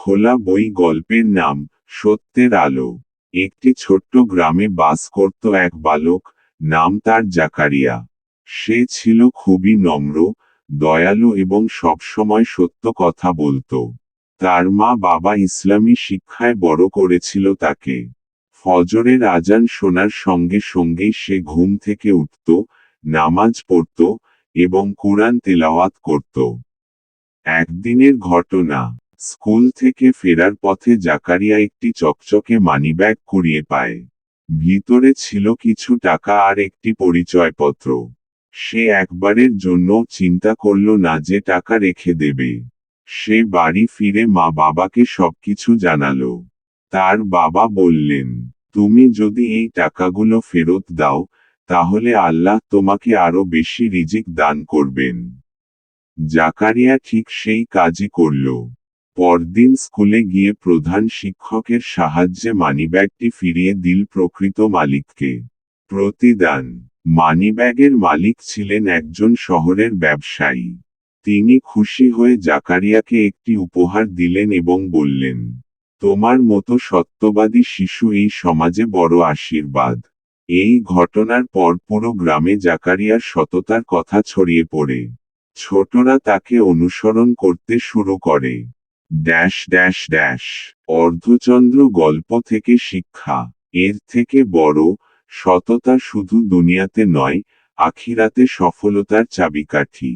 খোলা বই গল্পের নাম সত্যের আলো। একটি ছোট্ট গ্রামে বাস করত এক বালক, নাম তার জাকারিয়া। সে ছিল খুবই নম্র, দয়ালু এবং সবসময় সত্য কথা বলতো। তার মা বাবা ইসলামী শিক্ষায় বড় করেছিল তাকে। ফজরের আজান শোনার সঙ্গে সঙ্গেই সে ঘুম থেকে উঠত, নামাজ পড়ত এবং কুরআন তেলাওয়াত করত। একদিনের ঘটনা, স্কুল থেকে ফেরার পথে জাকারিয়া একটি চকচকে মানিব্যাগ কুড়িয়ে পায়। ভিতরে ছিল কিছু টাকা আর একটি পরিচয়পত্র। সে একবারের জন্য চিন্তা করল না যে টাকা রেখে দেবে। সে বাড়ি ফিরে মা বাবাকে সবকিছু জানালো। তার বাবা বললেন, তুমি যদি এই টাকাগুলো ফেরত দাও, তাহলে আল্লাহ তোমাকে আরো বেশি রিজিক দান করবেন। জাকারিয়া ঠিক সেই কাজই করল। পরদিন স্কুলে গিয়ে প্রধান শিক্ষকের সাহায্যে মানিব্যাগটি ফিরিয়ে দিল প্রকৃত মালিককে। প্রতিদান, মানিব্যাগের মালিক ছিলেন একজন শহরের ব্যবসায়ী। তিনি খুশি হয়ে জাকারিয়াকে একটি উপহার দিলেন এবং বললেন, তোমার মতো সত্যবাদী শিশু এই সমাজে বড় আশীর্বাদ। এই ঘটনার পর পুরো গ্রামে জাকারিয়ার সততার কথা ছড়িয়ে পড়ে। ছোটরা তাকে অনুসরণ করতে শুরু করে। Dash dash dash. অর্ধচন্দ্র গল্প থেকে শিক্ষা, এর থেকে বড়, সততা শুধু দুনিয়াতে নয়, আখিরাতে সফলতার চাবিকাঠি।